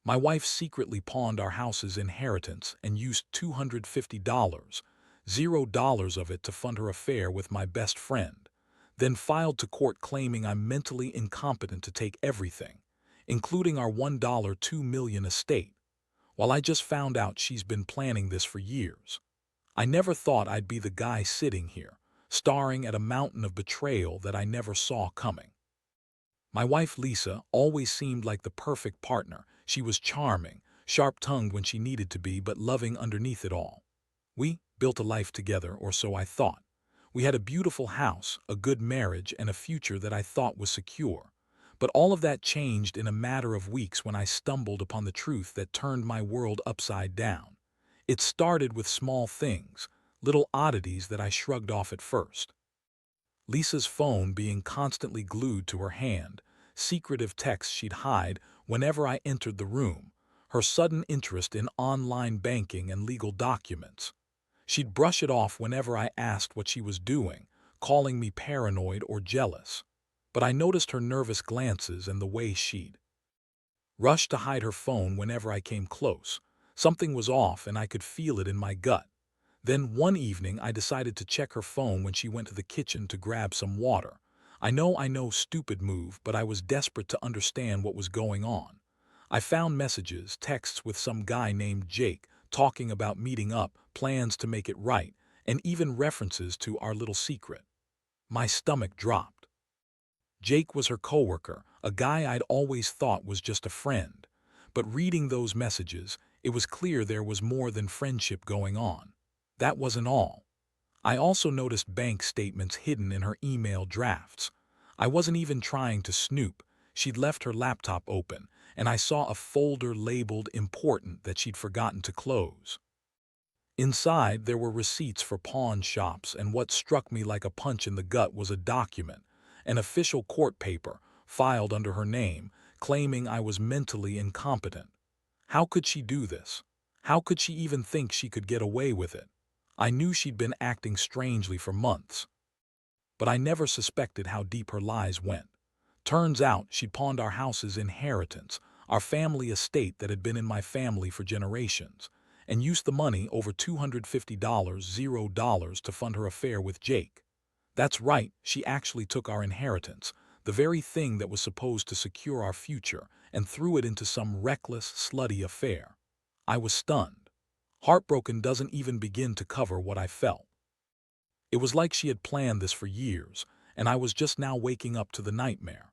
My wife secretly pawned our house's inheritance and used $250, $0 of it to fund her affair with my best friend, then filed to court claiming I'm mentally incompetent to take everything, including our $2 million estate, while I just found out she's been planning this for years. I never thought I'd be the guy sitting here, staring at a mountain of betrayal that I never saw coming. My wife Lisa always seemed like the perfect partner. She was charming, sharp-tongued when she needed to be, but loving underneath it all. We built a life together, or so I thought. We had a beautiful house, a good marriage, and a future that I thought was secure. But all of that changed in a matter of weeks when I stumbled upon the truth that turned my world upside down. It started with small things, little oddities that I shrugged off at first. Lisa's phone being constantly glued to her hand, secretive texts she'd hide whenever I entered the room, her sudden interest in online banking and legal documents. She'd brush it off whenever I asked what she was doing, calling me paranoid or jealous. But I noticed her nervous glances and the way she'd rush to hide her phone whenever I came close. Something was off and I could feel it in my gut. Then one evening I decided to check her phone when she went to the kitchen to grab some water. I know, stupid move, but I was desperate to understand what was going on. I found messages, texts with some guy named Jake, talking about meeting up, plans to make it right, and even references to our little secret. My stomach dropped. Jake was her coworker, a guy I'd always thought was just a friend. But reading those messages, it was clear there was more than friendship going on. That wasn't all. I also noticed bank statements hidden in her email drafts. I wasn't even trying to snoop. She'd left her laptop open, and I saw a folder labeled important that she'd forgotten to close. Inside, there were receipts for pawn shops, and what struck me like a punch in the gut was a document, an official court paper, filed under her name, claiming I was mentally incompetent. How could she do this? How could she even think she could get away with it? I knew she'd been acting strangely for months, but I never suspected how deep her lies went. Turns out she'd pawned our house's inheritance, our family estate that had been in my family for generations, and used the money, over $250, $0, to fund her affair with Jake. That's right, she actually took our inheritance, the very thing that was supposed to secure our future, and threw it into some reckless, slutty affair. I was stunned. Heartbroken doesn't even begin to cover what I felt. It was like she had planned this for years, and I was just now waking up to the nightmare.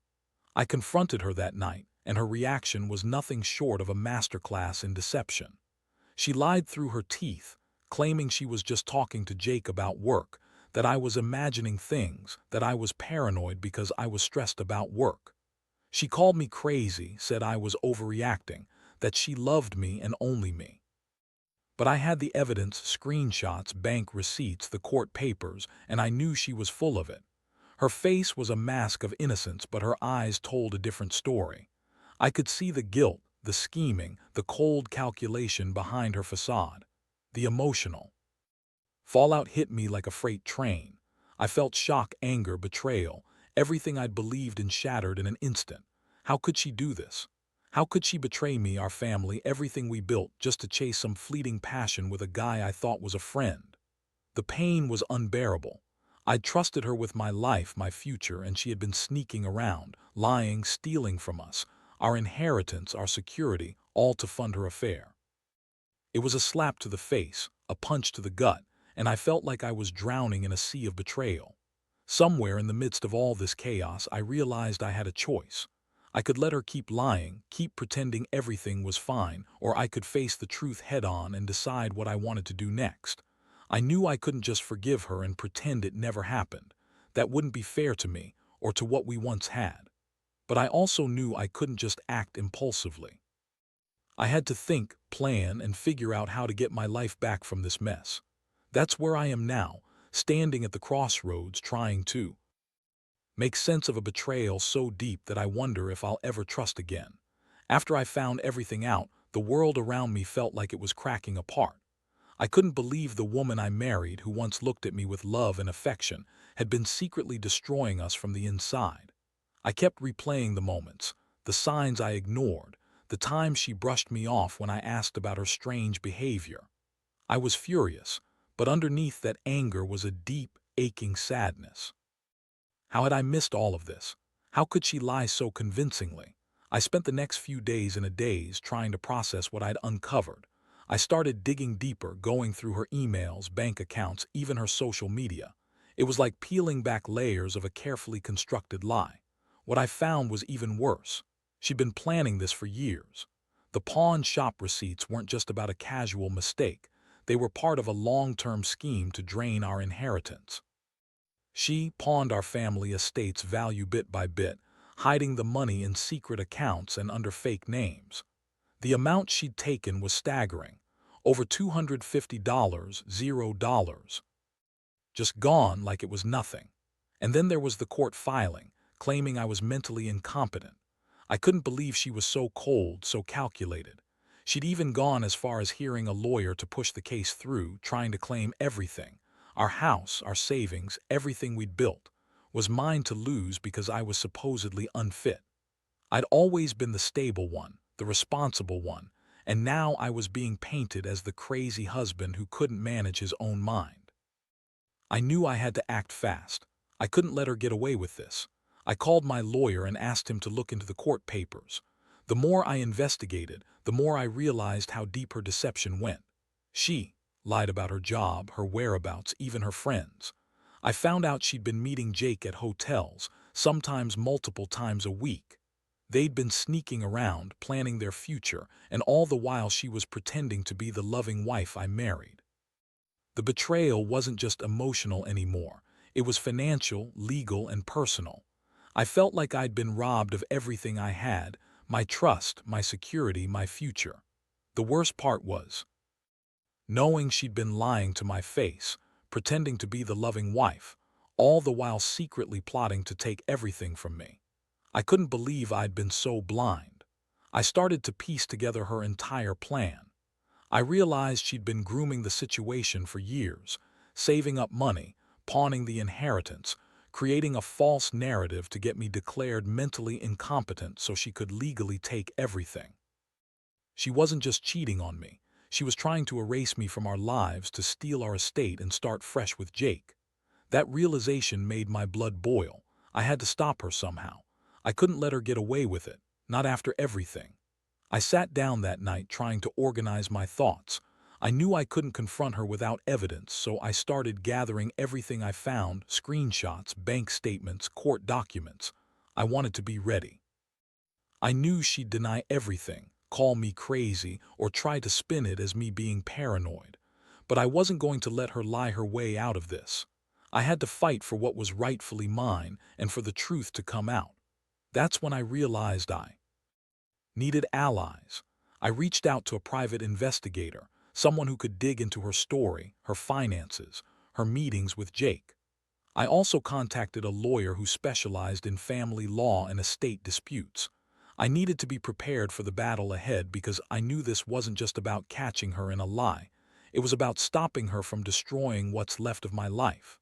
I confronted her that night, and her reaction was nothing short of a masterclass in deception. She lied through her teeth, claiming she was just talking to Jake about work, that I was imagining things, that I was paranoid because I was stressed about work. She called me crazy, said I was overreacting, that she loved me and only me. But I had the evidence, screenshots, bank receipts, the court papers, and I knew she was full of it. Her face was a mask of innocence, but her eyes told a different story. I could see the guilt, the scheming, the cold calculation behind her facade. The emotional fallout hit me like a freight train. I felt shock, anger, betrayal, everything I'd believed in shattered in an instant. How could she do this? How could she betray me, our family, everything we built, just to chase some fleeting passion with a guy I thought was a friend? The pain was unbearable. I'd trusted her with my life, my future, and she had been sneaking around, lying, stealing from us, our inheritance, our security, all to fund her affair. It was a slap to the face, a punch to the gut, and I felt like I was drowning in a sea of betrayal. Somewhere in the midst of all this chaos, I realized I had a choice. I could let her keep lying, keep pretending everything was fine, or I could face the truth head-on and decide what I wanted to do next. I knew I couldn't just forgive her and pretend it never happened. That wouldn't be fair to me, or to what we once had. But I also knew I couldn't just act impulsively. I had to think, plan, and figure out how to get my life back from this mess. That's where I am now, standing at the crossroads, trying to make sense of a betrayal so deep that I wonder if I'll ever trust again. After I found everything out, the world around me felt like it was cracking apart. I couldn't believe the woman I married, who once looked at me with love and affection, had been secretly destroying us from the inside. I kept replaying the moments, the signs I ignored, the times she brushed me off when I asked about her strange behavior. I was furious, but underneath that anger was a deep, aching sadness. How had I missed all of this? How could she lie so convincingly? I spent the next few days in a daze trying to process what I'd uncovered. I started digging deeper, going through her emails, bank accounts, even her social media. It was like peeling back layers of a carefully constructed lie. What I found was even worse. She'd been planning this for years. The pawn shop receipts weren't just about a casual mistake. They were part of a long-term scheme to drain our inheritance. She pawned our family estate's value bit by bit, hiding the money in secret accounts and under fake names. The amount she'd taken was staggering. Over $250, $0. Just gone like it was nothing. And then there was the court filing, claiming I was mentally incompetent. I couldn't believe she was so cold, so calculated. She'd even gone as far as hiring a lawyer to push the case through, trying to claim everything. Our house, our savings, everything we'd built, was mine to lose because I was supposedly unfit. I'd always been the stable one, the responsible one, and now I was being painted as the crazy husband who couldn't manage his own mind. I knew I had to act fast. I couldn't let her get away with this. I called my lawyer and asked him to look into the court papers. The more I investigated, the more I realized how deep her deception went. She lied about her job, her whereabouts, even her friends. I found out she'd been meeting Jake at hotels, sometimes multiple times a week. They'd been sneaking around, planning their future, and all the while she was pretending to be the loving wife I married. The betrayal wasn't just emotional anymore. It was financial, legal, and personal. I felt like I'd been robbed of everything I had, my trust, my security, my future. The worst part was knowing she'd been lying to my face, pretending to be the loving wife, all the while secretly plotting to take everything from me. I couldn't believe I'd been so blind. I started to piece together her entire plan. I realized she'd been grooming the situation for years, saving up money, pawning the inheritance, creating a false narrative to get me declared mentally incompetent so she could legally take everything. She wasn't just cheating on me. She was trying to erase me from our lives, to steal our estate and start fresh with Jake. That realization made my blood boil. I had to stop her somehow. I couldn't let her get away with it, not after everything. I sat down that night trying to organize my thoughts. I knew I couldn't confront her without evidence, so I started gathering everything I found: screenshots, bank statements, court documents. I wanted to be ready. I knew she'd deny everything, call me crazy, or try to spin it as me being paranoid. But I wasn't going to let her lie her way out of this. I had to fight for what was rightfully mine and for the truth to come out. That's when I realized I needed allies. I reached out to a private investigator, someone who could dig into her story, her finances, her meetings with Jake. I also contacted a lawyer who specialized in family law and estate disputes. I needed to be prepared for the battle ahead because I knew this wasn't just about catching her in a lie. It was about stopping her from destroying what's left of my life.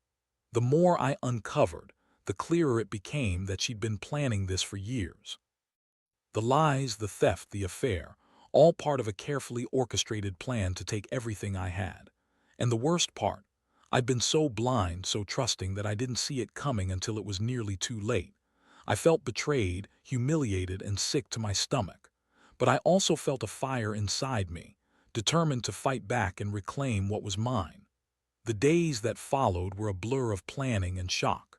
The more I uncovered, the clearer it became that she'd been planning this for years. The lies, the theft, the affair, all part of a carefully orchestrated plan to take everything I had. And the worst part, I'd been so blind, so trusting, that I didn't see it coming until it was nearly too late. I felt betrayed, humiliated, and sick to my stomach. But I also felt a fire inside me, determined to fight back and reclaim what was mine. The days that followed were a blur of planning and shock.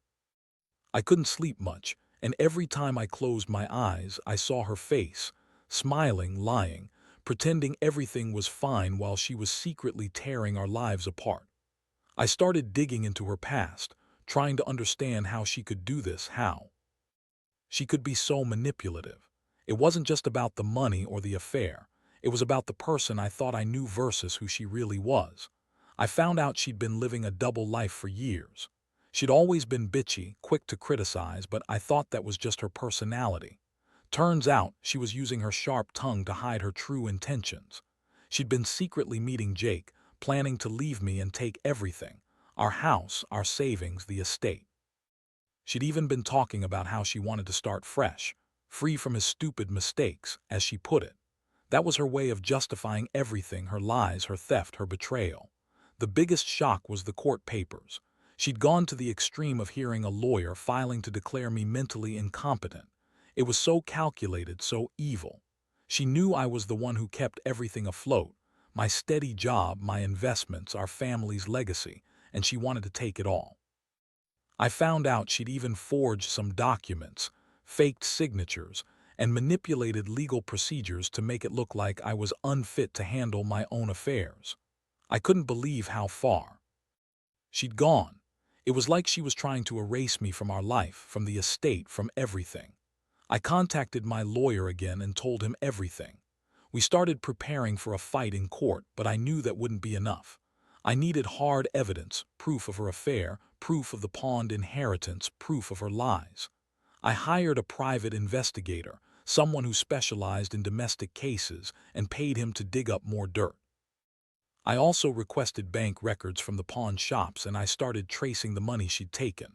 I couldn't sleep much, and every time I closed my eyes, I saw her face, smiling, lying, pretending everything was fine while she was secretly tearing our lives apart. I started digging into her past, trying to understand how she could do this, how she could be so manipulative. It wasn't just about the money or the affair. It was about the person I thought I knew versus who she really was. I found out she'd been living a double life for years. She'd always been bitchy, quick to criticize, but I thought that was just her personality. Turns out she was using her sharp tongue to hide her true intentions. She'd been secretly meeting Jake, planning to leave me and take everything: our house, our savings, the estate. She'd even been talking about how she wanted to start fresh, free from his stupid mistakes, as she put it. That was her way of justifying everything: her lies, her theft, her betrayal. The biggest shock was the court papers. She'd gone to the extreme of hearing a lawyer filing to declare me mentally incompetent. It was so calculated, so evil. She knew I was the one who kept everything afloat: my steady job, my investments, our family's legacy, and she wanted to take it all. I found out she'd even forged some documents, faked signatures, and manipulated legal procedures to make it look like I was unfit to handle my own affairs. I couldn't believe how far she'd gone. It was like she was trying to erase me from our life, from the estate, from everything. I contacted my lawyer again and told him everything. We started preparing for a fight in court, but I knew that wouldn't be enough. I needed hard evidence: proof of her affair, proof of the pawned inheritance, proof of her lies. I hired a private investigator, someone who specialized in domestic cases, and paid him to dig up more dirt. I also requested bank records from the pawn shops, and I started tracing the money she'd taken.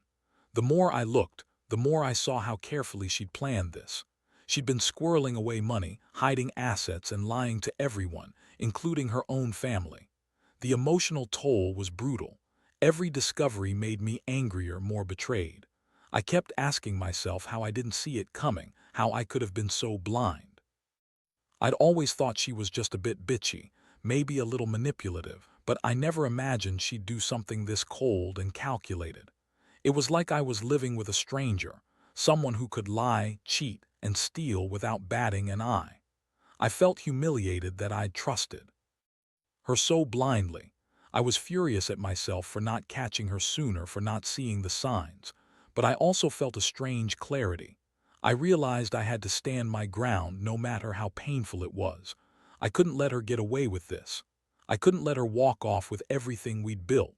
The more I looked, the more I saw how carefully she'd planned this. She'd been squirreling away money, hiding assets, and lying to everyone, including her own family. The emotional toll was brutal. Every discovery made me angrier, more betrayed. I kept asking myself how I didn't see it coming, how I could have been so blind. I'd always thought she was just a bit bitchy, maybe a little manipulative, but I never imagined she'd do something this cold and calculated. It was like I was living with a stranger, someone who could lie, cheat, and steal without batting an eye. I felt humiliated that I'd trusted her so blindly. I was furious at myself for not catching her sooner, for not seeing the signs. But I also felt a strange clarity. I realized I had to stand my ground no matter how painful it was. I couldn't let her get away with this. I couldn't let her walk off with everything we'd built.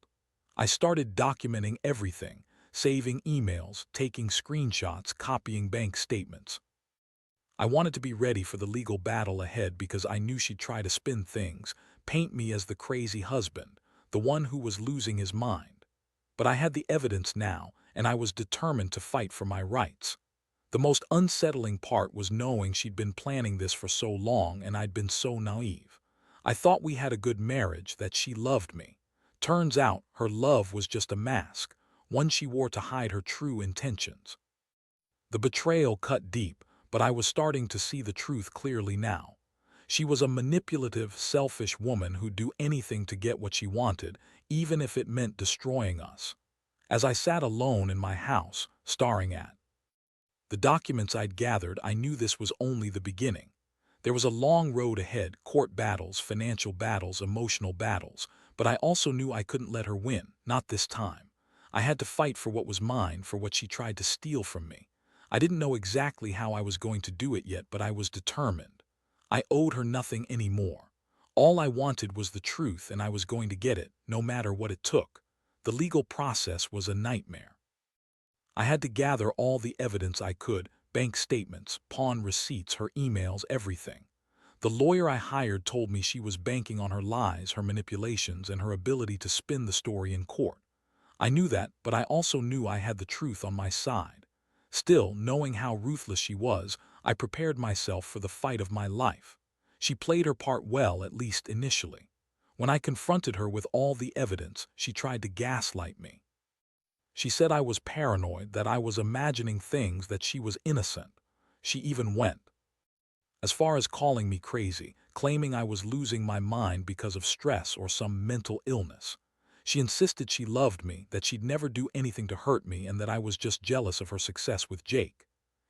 I started documenting everything: saving emails, taking screenshots, copying bank statements. I wanted to be ready for the legal battle ahead because I knew she'd try to spin things, paint me as the crazy husband, the one who was losing his mind. But I had the evidence now, and I was determined to fight for my rights. The most unsettling part was knowing she'd been planning this for so long and I'd been so naive. I thought we had a good marriage, that she loved me. Turns out her love was just a mask, one she wore to hide her true intentions. The betrayal cut deep, but I was starting to see the truth clearly now. She was a manipulative, selfish woman who'd do anything to get what she wanted, even if it meant destroying us. As I sat alone in my house, staring at the documents I'd gathered, I knew this was only the beginning. There was a long road ahead: court battles, financial battles, emotional battles, but I also knew I couldn't let her win, not this time. I had to fight for what was mine, for what she tried to steal from me. I didn't know exactly how I was going to do it yet, but I was determined. I owed her nothing anymore. All I wanted was the truth, and I was going to get it, no matter what it took. The legal process was a nightmare. I had to gather all the evidence I could: bank statements, pawn receipts, her emails, everything. The lawyer I hired told me she was banking on her lies, her manipulations, and her ability to spin the story in court. I knew that, but I also knew I had the truth on my side. Still, knowing how ruthless she was, I prepared myself for the fight of my life. She played her part well, at least initially. When I confronted her with all the evidence, she tried to gaslight me. She said I was paranoid, that I was imagining things, that she was innocent. She even went as far as calling me crazy, claiming I was losing my mind because of stress or some mental illness. She insisted she loved me, that she'd never do anything to hurt me, and that I was just jealous of her success with Jake.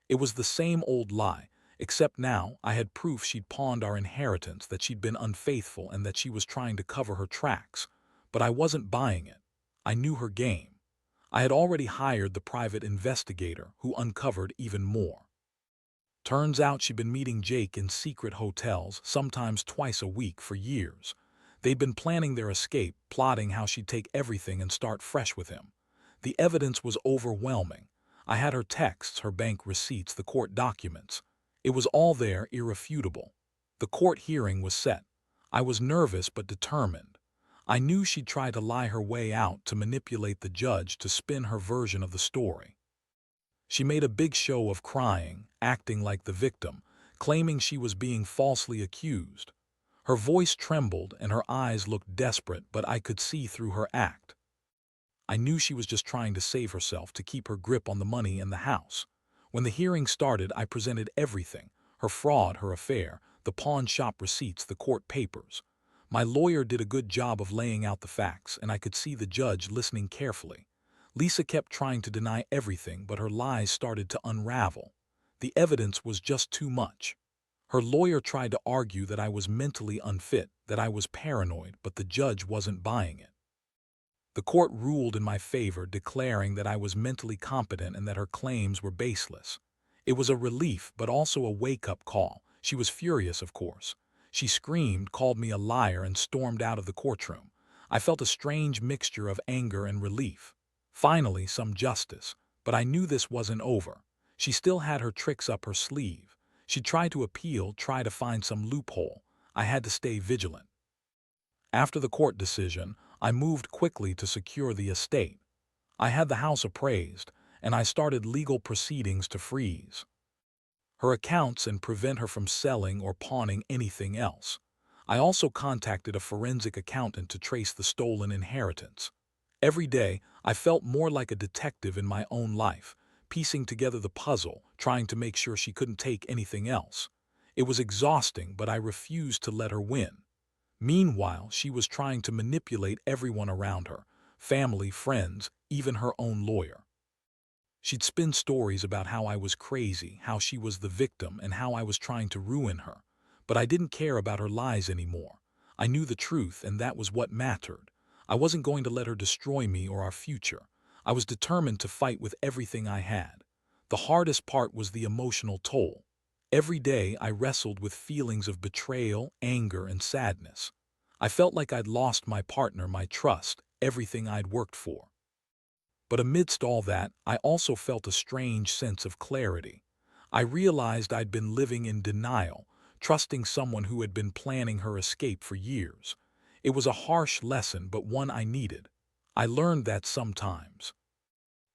It was the same old lie, except now I had proof she'd pawned our inheritance, that she'd been unfaithful, and that she was trying to cover her tracks. But I wasn't buying it. I knew her game. I had already hired the private investigator, who uncovered even more. Turns out she'd been meeting Jake in secret hotels, sometimes twice a week, for years. They'd been planning their escape, plotting how she'd take everything and start fresh with him. The evidence was overwhelming. I had her texts, her bank receipts, the court documents. It was all there, irrefutable. The court hearing was set. I was nervous but determined. I knew she'd try to lie her way out, to manipulate the judge, to spin her version of the story. She made a big show of crying, acting like the victim, claiming she was being falsely accused. Her voice trembled and her eyes looked desperate, but I could see through her act. I knew she was just trying to save herself to keep her grip on the money and the house. When the hearing started, I presented everything: her fraud, her affair, the pawn shop receipts, the court papers. My lawyer did a good job of laying out the facts, and I could see the judge listening carefully. Lisa kept trying to deny everything, but her lies started to unravel. The evidence was just too much. Her lawyer tried to argue that I was mentally unfit, that I was paranoid, but the judge wasn't buying it. The court ruled in my favor, declaring that I was mentally competent and that her claims were baseless. It was a relief, but also a wake-up call. She was furious, of course. She screamed, called me a liar, and stormed out of the courtroom. I felt a strange mixture of anger and relief. Finally, some justice. But I knew this wasn't over. She still had her tricks up her sleeve. She'd try to appeal, try to find some loophole. I had to stay vigilant. After the court decision, I moved quickly to secure the estate. I had the house appraised, and I started legal proceedings to freeze her accounts and prevent her from selling or pawning anything else. I also contacted a forensic accountant to trace the stolen inheritance. Every day, I felt more like a detective in my own life, piecing together the puzzle, trying to make sure she couldn't take anything else. It was exhausting, but I refused to let her win. Meanwhile, she was trying to manipulate everyone around her: family, friends, even her own lawyer. She'd spin stories about how I was crazy, how she was the victim, and how I was trying to ruin her. But I didn't care about her lies anymore. I knew the truth, and that was what mattered. I wasn't going to let her destroy me or our future. I was determined to fight with everything I had. The hardest part was the emotional toll. Every day I wrestled with feelings of betrayal, anger, and sadness. I felt like I'd lost my partner, my trust, everything I'd worked for. But amidst all that, I also felt a strange sense of clarity. I realized I'd been living in denial, trusting someone who had been planning her escape for years. It was a harsh lesson, but one I needed. I learned that sometimes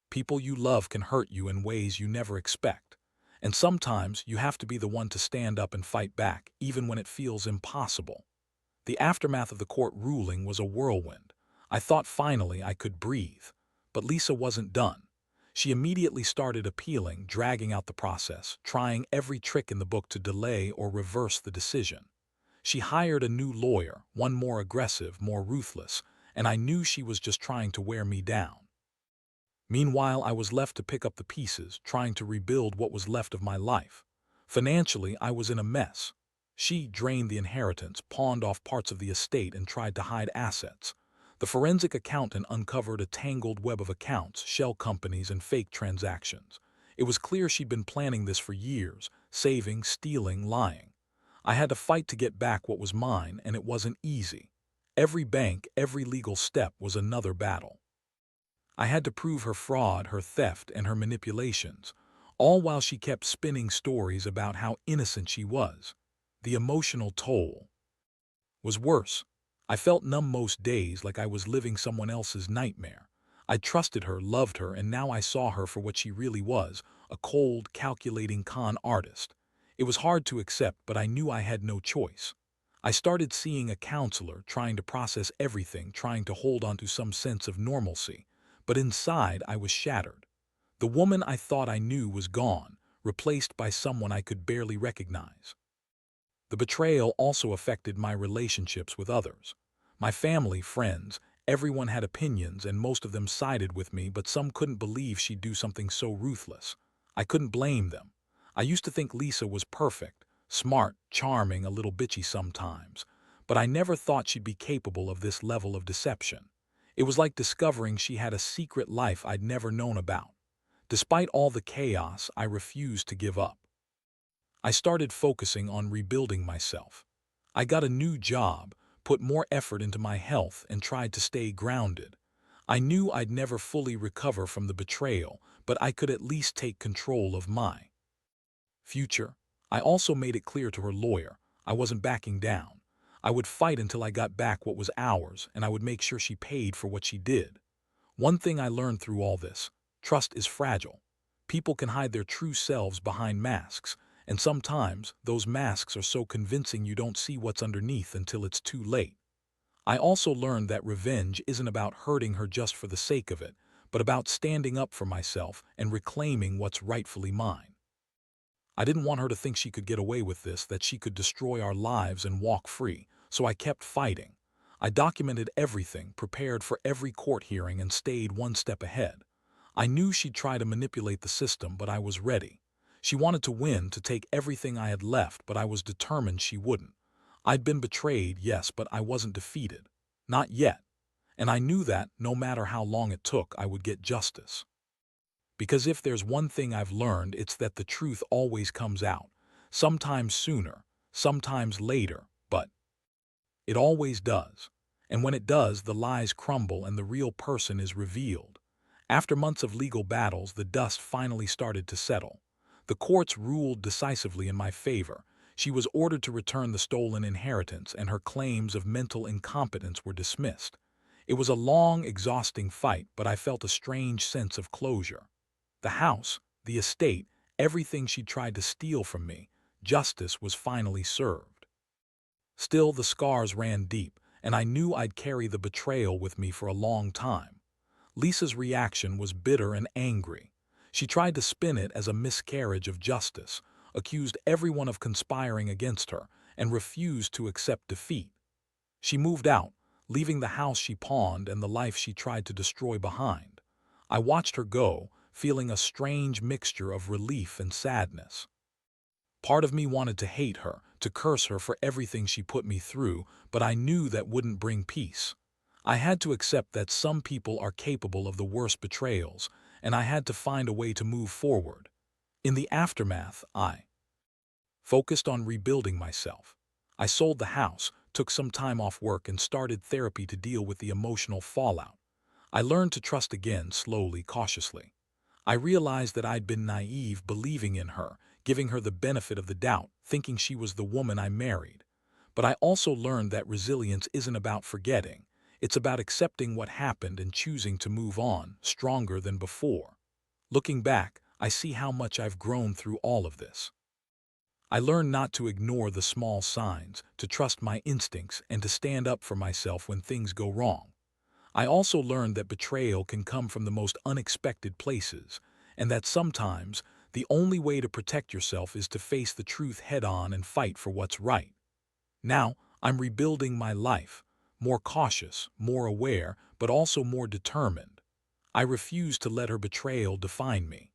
people you love can hurt you in ways you never expect. And sometimes you have to be the one to stand up and fight back, even when it feels impossible. The aftermath of the court ruling was a whirlwind. I thought finally I could breathe. But Lisa wasn't done. She immediately started appealing, dragging out the process, trying every trick in the book to delay or reverse the decision. She hired a new lawyer, one more aggressive, more ruthless, and I knew she was just trying to wear me down. Meanwhile, I was left to pick up the pieces, trying to rebuild what was left of my life. Financially, I was in a mess. She drained the inheritance, pawned off parts of the estate, and tried to hide assets. The forensic accountant uncovered a tangled web of accounts, shell companies, and fake transactions. It was clear she'd been planning this for years, saving, stealing, lying. I had to fight to get back what was mine, and it wasn't easy. Every bank, every legal step was another battle. I had to prove her fraud, her theft, and her manipulations, all while she kept spinning stories about how innocent she was. The emotional toll was worse. I felt numb most days, like I was living someone else's nightmare. I trusted her, loved her, and now I saw her for what she really was: a cold, calculating con artist. It was hard to accept, but I knew I had no choice. I started seeing a counselor, trying to process everything, trying to hold on to some sense of normalcy. But inside, I was shattered. The woman I thought I knew was gone, replaced by someone I could barely recognize. The betrayal also affected my relationships with others. My family, friends, everyone had opinions, and most of them sided with me, but some couldn't believe she'd do something so ruthless. I couldn't blame them. I used to think Lisa was perfect, smart, charming, a little bitchy sometimes, but I never thought she'd be capable of this level of deception. It was like discovering she had a secret life I'd never known about. Despite all the chaos, I refused to give up. I started focusing on rebuilding myself. I got a new job, put more effort into my health, and tried to stay grounded. I knew I'd never fully recover from the betrayal, but I could at least take control of my future. I also made it clear to her lawyer I wasn't backing down. I would fight until I got back what was ours, and I would make sure she paid for what she did. One thing I learned through all this: trust is fragile. People can hide their true selves behind masks, And sometimes, those masks are so convincing you don't see what's underneath until it's too late. I also learned that revenge isn't about hurting her just for the sake of it, but about standing up for myself and reclaiming what's rightfully mine. I didn't want her to think she could get away with this, that she could destroy our lives and walk free, so I kept fighting. I documented everything, prepared for every court hearing, and stayed one step ahead. I knew she'd try to manipulate the system, but I was ready. She wanted to win, to take everything I had left, but I was determined she wouldn't. I'd been betrayed, yes, but I wasn't defeated. Not yet. And I knew that, no matter how long it took, I would get justice. Because if there's one thing I've learned, it's that the truth always comes out. Sometimes sooner, sometimes later, but it always does. And when it does, the lies crumble and the real person is revealed. After months of legal battles, the dust finally started to settle. The courts ruled decisively in my favor. She was ordered to return the stolen inheritance, and her claims of mental incompetence were dismissed. It was a long, exhausting fight, but I felt a strange sense of closure. The house, the estate, everything she tried to steal from me, justice was finally served. Still, the scars ran deep, and I knew I'd carry the betrayal with me for a long time. Lisa's reaction was bitter and angry. She tried to spin it as a miscarriage of justice, accused everyone of conspiring against her, and refused to accept defeat. She moved out, leaving the house she pawned and the life she tried to destroy behind. I watched her go, feeling a strange mixture of relief and sadness. Part of me wanted to hate her, to curse her for everything she put me through, but I knew that wouldn't bring peace. I had to accept that some people are capable of the worst betrayals, and I had to find a way to move forward. In the aftermath, I focused on rebuilding myself. I sold the house, took some time off work, and started therapy to deal with the emotional fallout. I learned to trust again, slowly, cautiously. I realized that I'd been naive, believing in her, giving her the benefit of the doubt, thinking she was the woman I married. But I also learned that resilience isn't about forgetting. It's about accepting what happened and choosing to move on, stronger than before. Looking back, I see how much I've grown through all of this. I learned not to ignore the small signs, to trust my instincts, and to stand up for myself when things go wrong. I also learned that betrayal can come from the most unexpected places, and that sometimes the only way to protect yourself is to face the truth head-on and fight for what's right. Now, I'm rebuilding my life, more cautious, more aware, but also more determined. I refuse to let her betrayal define me.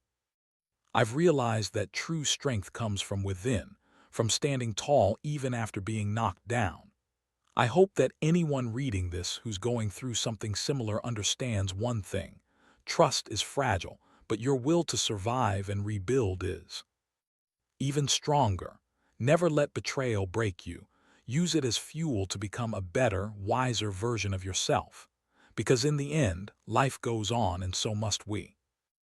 I've realized that true strength comes from within, from standing tall even after being knocked down. I hope that anyone reading this who's going through something similar understands one thing. Trust is fragile, but your will to survive and rebuild is even stronger. Never let betrayal break you. Use it as fuel to become a better, wiser version of yourself. Because in the end, life goes on, and so must we.